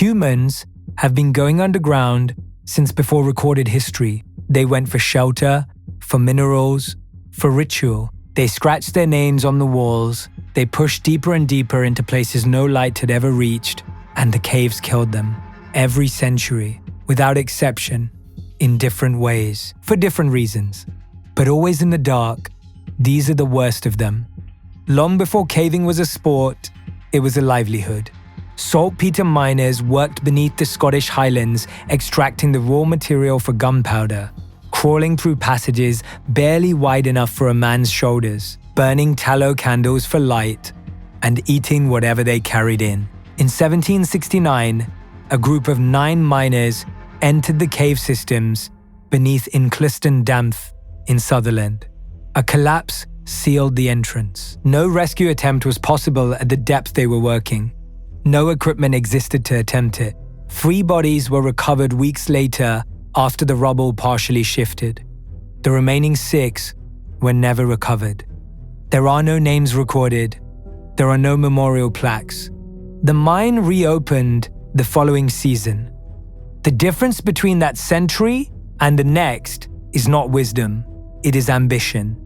Humans have been going underground since before recorded history. They went for shelter, for minerals, for ritual. They scratched their names on the walls. They pushed deeper and deeper into places no light had ever reached, and the caves killed them. Every century, without exception, in different ways, for different reasons. But always in the dark, these are the worst of them. Long before caving was a sport, it was a livelihood. Saltpeter miners worked beneath the Scottish Highlands, extracting the raw material for gunpowder, crawling through passages barely wide enough for a man's shoulders, burning tallow candles for light, and eating whatever they carried in. In 1769, a group of 9 miners entered the cave systems beneath Incliston Damp in Sutherland. A collapse sealed the entrance. No rescue attempt was possible at the depth they were working. No equipment existed to attempt it. 3 bodies were recovered weeks later after the rubble partially shifted. The remaining 6 were never recovered. There are no names recorded. There are no memorial plaques. The mine reopened the following season. The difference between that century and the next is not wisdom, it is ambition.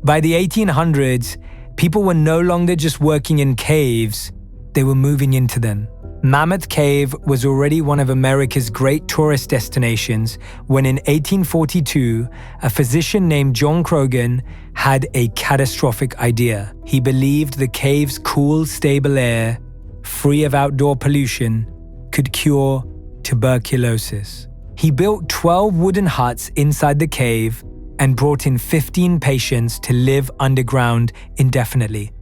By the 1800s, people were no longer just working in caves, they were moving into them. Mammoth Cave was already one of America's great tourist destinations when in 1842, a physician named John Croghan had a catastrophic idea. He believed the cave's cool, stable air, free of outdoor pollution, could cure tuberculosis. He built 12 wooden huts inside the cave and brought in 15 patients to live underground indefinitely.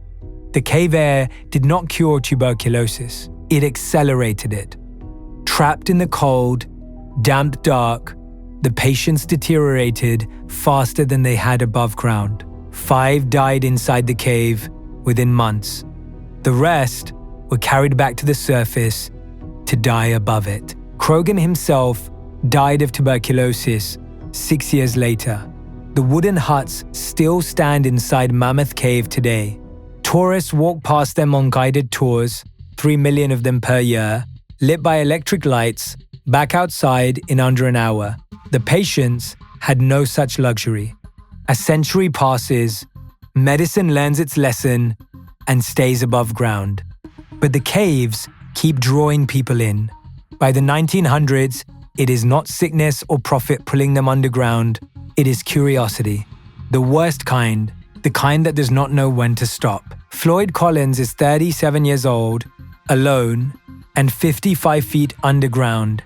The cave air did not cure tuberculosis, it accelerated it. Trapped in the cold, damp dark, the patients deteriorated faster than they had above ground. 5 died inside the cave within months. The rest were carried back to the surface to die above it. Croghan himself died of tuberculosis 6 years later. The wooden huts still stand inside Mammoth Cave today. Tourists walk past them on guided tours, 3 million of them per year, lit by electric lights, back outside in under an hour. The patients had no such luxury. A century passes, medicine learns its lesson, and stays above ground. But the caves keep drawing people in. By the 1900s, it is not sickness or profit pulling them underground, it is curiosity. The worst kind, the kind that does not know when to stop. Floyd Collins is 37 years old, alone, and 55 feet underground,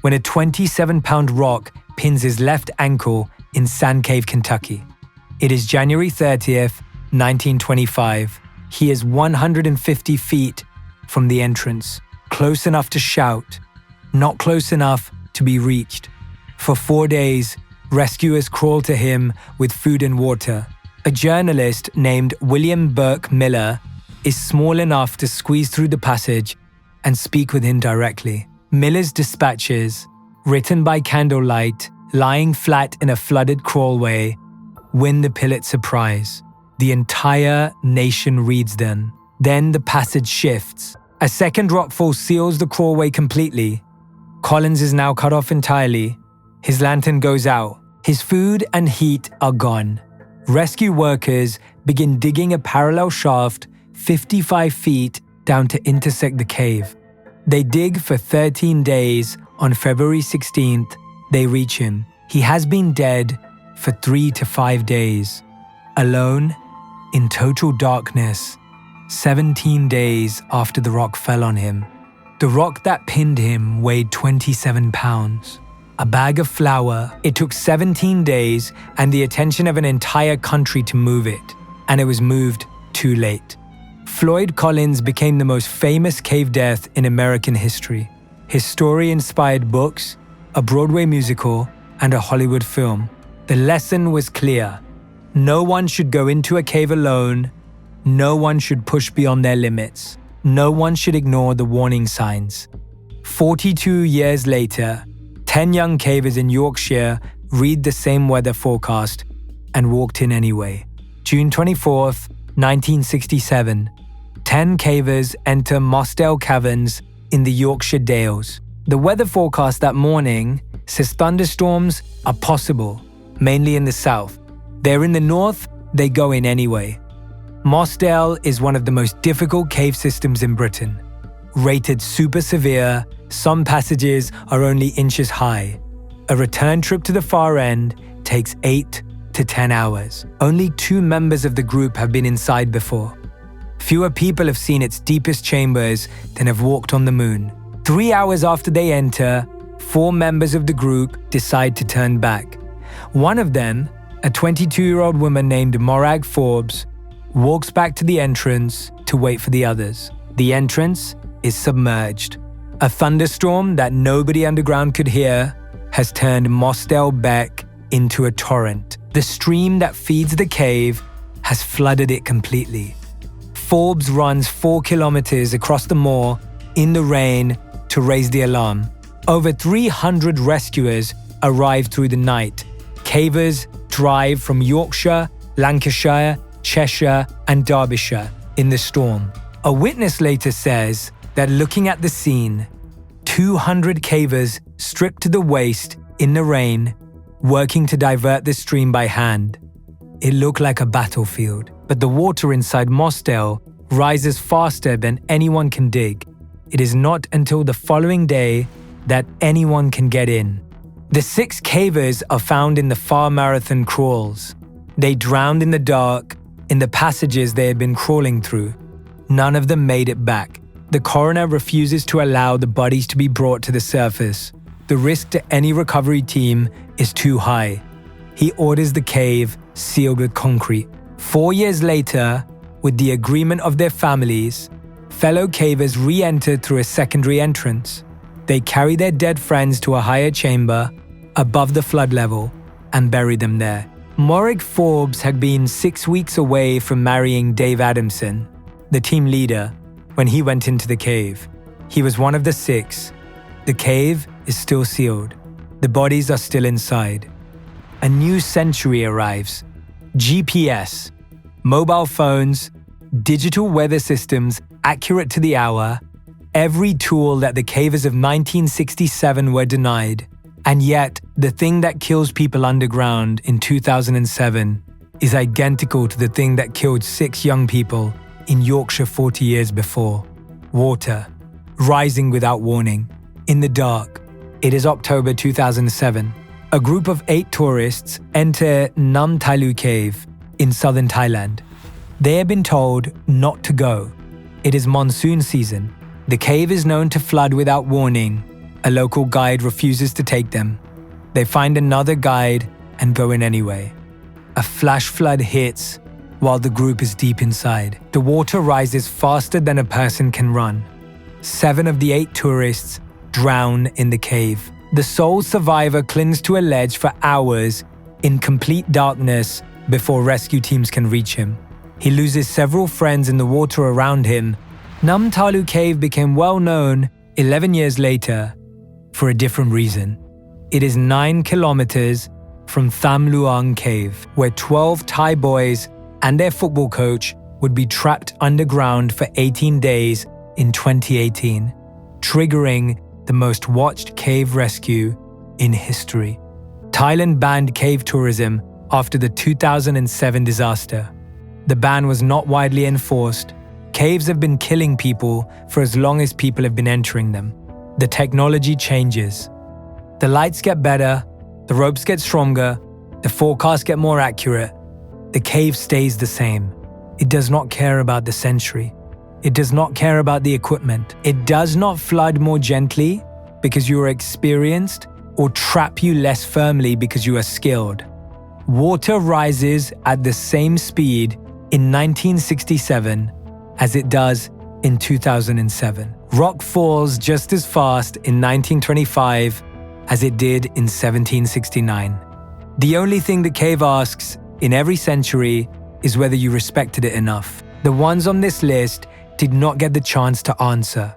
when a 27-pound rock pins his left ankle in Sand Cave, Kentucky. It is January 30th, 1925. He is 150 feet from the entrance, close enough to shout, not close enough to be reached. For 4 days, rescuers crawl to him with food and water. A journalist named William Burke Miller is small enough to squeeze through the passage and speak with him directly. Miller's dispatches, written by candlelight, lying flat in a flooded crawlway, win the Pulitzer Prize. The entire nation reads them. Then the passage shifts. A second rockfall seals the crawlway completely. Collins is now cut off entirely. His lantern goes out. His food and heat are gone. Rescue workers begin digging a parallel shaft 55 feet down to intersect the cave. They dig for 13 days. On February 16th, they reach him. He has been dead for 3 to 5 days. Alone, in total darkness, 17 days after the rock fell on him. The rock that pinned him weighed 27 pounds. A bag of flour. It took 17 days and the attention of an entire country to move it, and it was moved too late. Floyd Collins became the most famous cave death in American history. His story inspired books, a Broadway musical, and a Hollywood film. The lesson was clear. No one should go into a cave alone. No one should push beyond their limits. No one should ignore the warning signs. 42 years later, 10 young cavers in Yorkshire read the same weather forecast and walked in anyway. June 24th, 1967, 10 cavers enter Mossdale Caverns in the Yorkshire Dales. The weather forecast that morning says thunderstorms are possible, mainly in the south. They're in the north, they go in anyway. Mossdale is one of the most difficult cave systems in Britain. Rated super severe, some passages are only inches high. A return trip to the far end takes 8 to 10 hours. Only 2 members of the group have been inside before. Fewer people have seen its deepest chambers than have walked on the moon. 3 hours after they enter, 4 members of the group decide to turn back. One of them, a 22-year-old woman named Morag Forbes, walks back to the entrance to wait for the others. The entrance is submerged. A thunderstorm that nobody underground could hear has turned Mossdale Beck into a torrent. The stream that feeds the cave has flooded it completely. Forbes runs 4 kilometers across the moor in the rain to raise the alarm. Over 300 rescuers arrive through the night. Cavers drive from Yorkshire, Lancashire, Cheshire, and Derbyshire in the storm. A witness later says that looking at the scene, 200 cavers stripped to the waist in the rain, working to divert the stream by hand. It looked like a battlefield, but the water inside Mossdale rises faster than anyone can dig. It is not until the following day that anyone can get in. The 6 cavers are found in the far marathon crawls. They drowned in the dark in the passages they had been crawling through. None of them made it back. The coroner refuses to allow the bodies to be brought to the surface. The risk to any recovery team is too high. He orders the cave sealed with concrete. 4 years later, with the agreement of their families, fellow cavers re-entered through a secondary entrance. They carry their dead friends to a higher chamber above the flood level and bury them there. Morag Forbes had been 6 weeks away from marrying Dave Adamson, the team leader, when he went into the cave. He was one of the 6. The cave is still sealed. The bodies are still inside. A new century arrives. GPS, mobile phones, digital weather systems accurate to the hour, every tool that the cavers of 1967 were denied. And yet, the thing that kills people underground in 2007 is identical to the thing that killed 6 young people in Yorkshire 40 years before. Water, rising without warning. In the dark. It is October 2007. A group of 8 tourists enter Nam Tailu Cave in southern Thailand. They have been told not to go. It is monsoon season. The cave is known to flood without warning. A local guide refuses to take them. They find another guide and go in anyway. A flash flood hits while the group is deep inside. The water rises faster than a person can run. 7 of the 8 tourists drown in the cave. The sole survivor clings to a ledge for hours in complete darkness before rescue teams can reach him. He loses several friends in the water around him. Nam Talu Cave became well known 11 years later for a different reason. It is 9 kilometers from Tham Luang Cave, where 12 Thai boys and their football coach would be trapped underground for 18 days in 2018, triggering the most watched cave rescue in history. Thailand banned cave tourism after the 2007 disaster. The ban was not widely enforced. Caves have been killing people for as long as people have been entering them. The technology changes. The lights get better, the ropes get stronger, the forecasts get more accurate. The cave stays the same. It does not care about the century. It does not care about the equipment. It does not flood more gently because you are experienced or trap you less firmly because you are skilled. Water rises at the same speed in 1967 as it does in 2007. Rock falls just as fast in 1925 as it did in 1769. The only thing the cave asks in every century is whether you respected it enough. The ones on this list did not get the chance to answer.